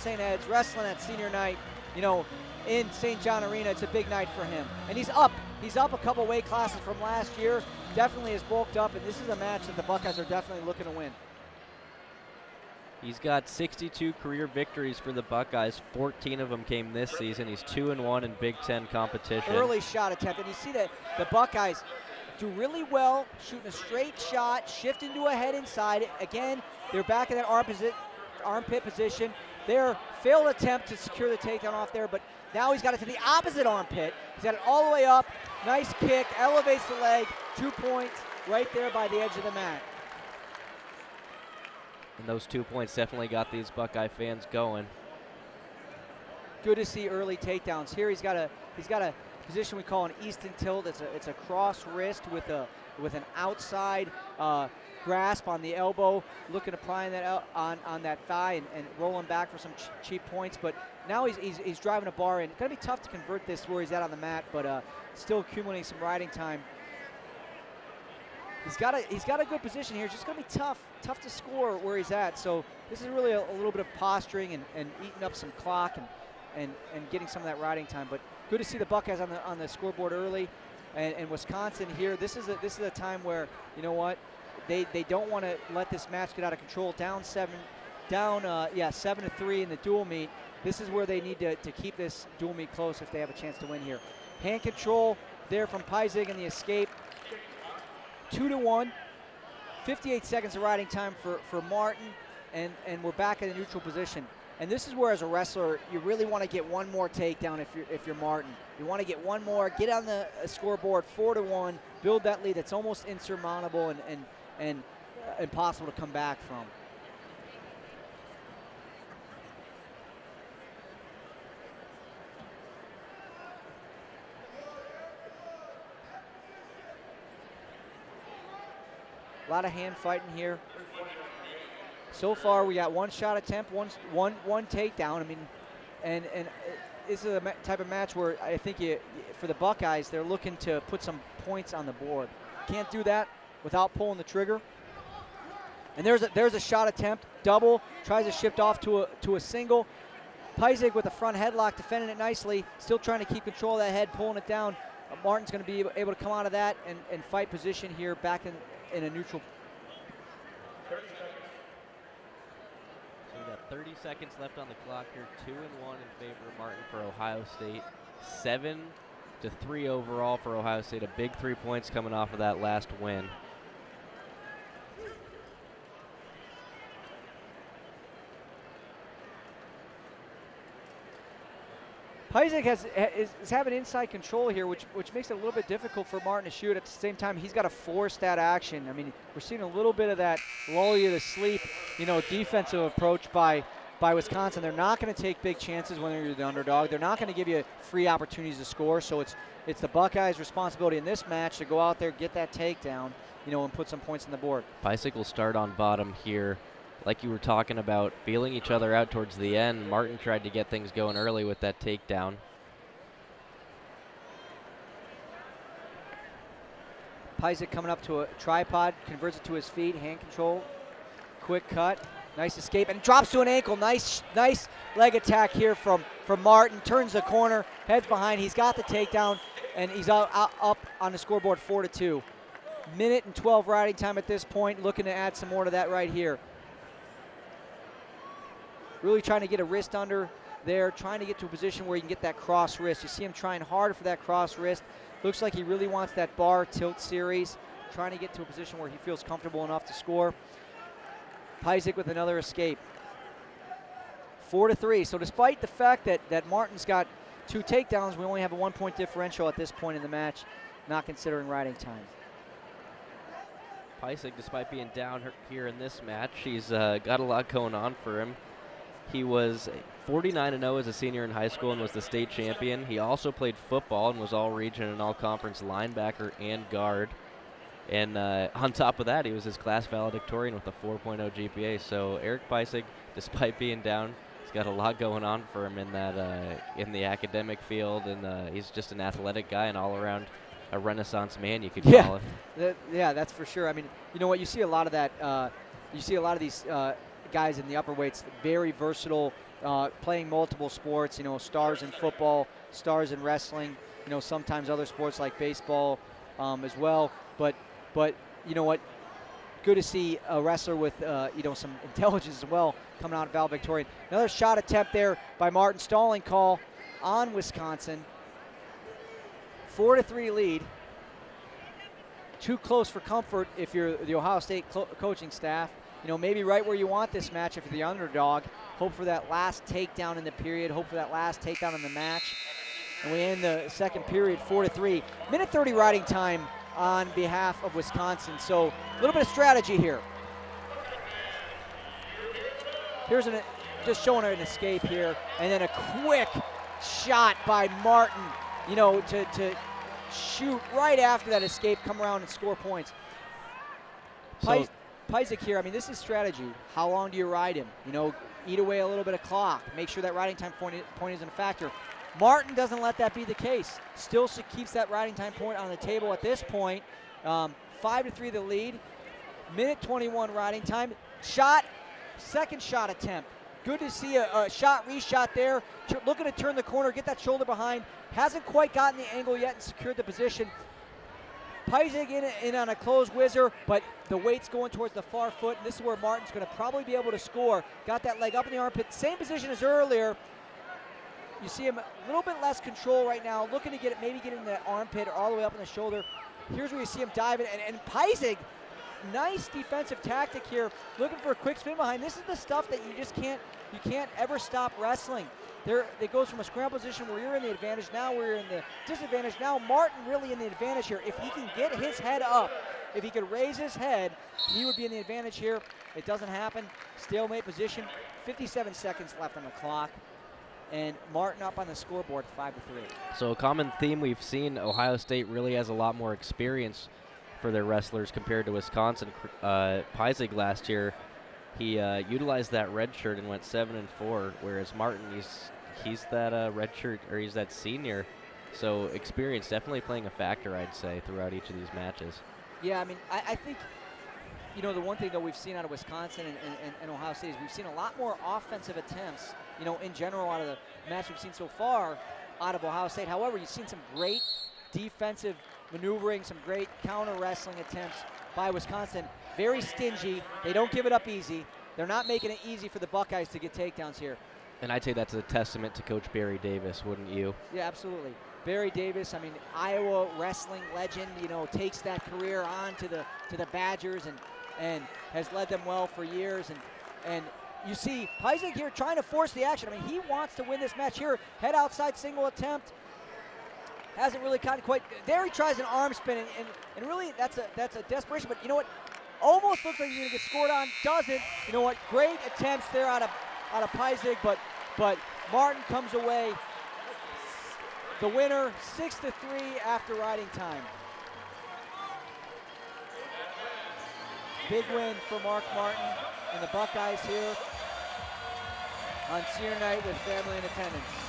St. Ed's, wrestling at senior night, you know, in St. John Arena. It's a big night for him. And he's up. He's up a couple weight classes from last year. Definitely has bulked up, and this is a match that the Buckeyes are definitely looking to win. He's got 62 career victories for the Buckeyes. 14 of them came this season. He's 2-1 in Big Ten competition. Early shot attempt, and you see that the Buckeyes do really well shooting a straight shot, shift into a head inside. Again, they're back in that armpit position. Their failed attempt to secure the takedown off there, but now he's got it to the opposite armpit. He's got it all the way up. Nice kick, elevates the leg. 2 points right there by the edge of the mat. And those 2 points definitely got these Buckeye fans going. Good to see early takedowns. Here he's got a position we call an Easton tilt. It's a cross wrist with an outside grasp on the elbow, looking to pry that on that thigh and rolling back for some cheap points. But now he's driving a bar in. It's gonna be tough to convert this where he's at on the mat, but still accumulating some riding time. He's got a good position here. It's just gonna be tough to score where he's at. So this is really a little bit of posturing and eating up some clock and getting some of that riding time. But good to see the Buckeyes on the scoreboard early, and Wisconsin here. This is a time where, you know what, they don't want to let this match get out of control. Down 7-3 in the dual meet. This is where they need to keep this dual meet close if they have a chance to win here. Hand control there from Peissig and the escape. 2-1, 58 seconds of riding time for Martin, and we're back in a neutral position. And this is where, as a wrestler, you really want to get one more takedown if you're Martin. You want to get one more, get on the scoreboard, 4-1, build that lead that's almost insurmountable and impossible to come back from. A lot of hand fighting here. So far, we got one shot attempt, one takedown. I mean, and this is a type of match where I think for the Buckeyes, they're looking to put some points on the board. Can't do that without pulling the trigger. And there's a shot attempt, double, tries to shift off to a single. Peissig with a front headlock, defending it nicely, still trying to keep control of that head, pulling it down. Martin's going to be able to come out of that and fight position here back in a neutral. So we got 30 seconds left on the clock here. 2-1 in favor of Martin for Ohio State. 7-3 overall for Ohio State. A big 3 points coming off of that last win. Peissig is having inside control here, which makes it a little bit difficult for Martin to shoot. At the same time, he's got to force that action. I mean, we're seeing a little bit of that lull you to sleep, you know, defensive approach by Wisconsin. They're not going to take big chances when you're the underdog. They're not going to give you free opportunities to score. So it's the Buckeyes' responsibility in this match to go out there, get that takedown, you know, and put some points on the board. Peissig will start on bottom here. Like you were talking about, feeling each other out towards the end. Martin tried to get things going early with that takedown. Peissig coming up to a tripod, converts it to his feet, hand control, quick cut, nice escape, and drops to an ankle. Nice leg attack here from Martin. Turns the corner, heads behind. He's got the takedown, and he's up on the scoreboard 4-2. Minute and 12 riding time at this point. Looking to add some more to that right here. Really trying to get a wrist under there, trying to get to a position where you can get that cross wrist. You see him trying hard for that cross wrist. Looks like he really wants that bar tilt series, trying to get to a position where he feels comfortable enough to score. Peissig with another escape. 4-3. So despite the fact that Martin's got 2 takedowns, we only have a 1-point differential at this point in the match, not considering riding time. Peissig, despite being down here in this match, he's got a lot going on for him. He was 49-0 as a senior in high school and was the state champion. He also played football and was all-region and all-conference linebacker and guard. And on top of that, he was his class valedictorian with a 4.0 GPA. So Eric Peissig, despite being down, he's got a lot going on for him in that in the academic field, and he's just an athletic guy and all-around a renaissance man, you could call it. Yeah, that's for sure. I mean, you know what? You see a lot of that. You see a lot of these guys in the upper weights, very versatile, playing multiple sports, you know, stars in football, stars in wrestling, you know, sometimes other sports like baseball as well. But you know what? Good to see a wrestler with, you know, some intelligence as well coming out valedictorian. Another shot attempt there by Martin. Stalling call on Wisconsin. 4-3 lead. Too close for comfort if you're the Ohio State coaching staff. You know, maybe right where you want this match if you're the underdog. Hope for that last takedown in the period. Hope for that last takedown in the match. And we end the second period 4-3. Minute 30 riding time on behalf of Wisconsin. So a little bit of strategy here. Here's just showing an escape here, and then a quick shot by Martin, you know, to shoot right after that escape, come around and score points. Peissig here, I mean, this is strategy. How long do you ride him? You know, eat away a little bit of clock. Make sure that riding time point isn't a factor. Martin doesn't let that be the case. Still keeps that riding time point on the table at this point. 5-3 the lead. Minute 21 riding time. Shot, second shot attempt. Good to see a shot, reshot there. Looking to turn the corner, get that shoulder behind. Hasn't quite gotten the angle yet and secured the position. Peissig in on a closed whizzer, but the weight's going towards the far foot, and this is where Martin's going to probably be able to score. Got that leg up in the armpit. Same position as earlier. You see him a little bit less control right now, looking to maybe get in the armpit or all the way up in the shoulder. Here's where you see him diving, and Peissig, nice defensive tactic here, looking for a quick spin behind. This is the stuff that you just can't ever stop wrestling. It goes from a scramble position where you're in the advantage, now we're in the disadvantage. Now Martin really in the advantage here. If he can get his head up, if he could raise his head, he would be in the advantage here. It doesn't happen. Stalemate position, 57 seconds left on the clock. And Martin up on the scoreboard, 5-3. So a common theme we've seen, Ohio State really has a lot more experience for their wrestlers compared to Wisconsin. Peissig last year, he utilized that red shirt and went 7-4, whereas Martin, he's that red shirt, or he's that senior. So experience definitely playing a factor, I'd say, throughout each of these matches. Yeah, I mean, I think, you know, the one thing that we've seen out of Wisconsin and Ohio State is we've seen a lot more offensive attempts, you know, in general out of the match we've seen so far out of Ohio State. However, you've seen some great defensive maneuvering, some great counter wrestling attempts by Wisconsin. Very stingy. They don't give it up easy. They're not making it easy for the Buckeyes to get takedowns here. And I'd say that's a testament to Coach Barry Davis, wouldn't you? Yeah, absolutely. Barry Davis, I mean, Iowa wrestling legend, you know, takes that career on to the Badgers and has led them well for years. And you see Peissig here trying to force the action. I mean, he wants to win this match here. Head outside single attempt. Hasn't really gotten quite. There he tries an arm spin, and really that's a desperation. But you know what? Almost looks like he's going to get scored on. Doesn't. You know what? Great attempts there out of Peissig, but Martin comes away the winner, 6-3 after riding time. Big win for Mark Martin and the Buckeyes here on senior night with family in attendance.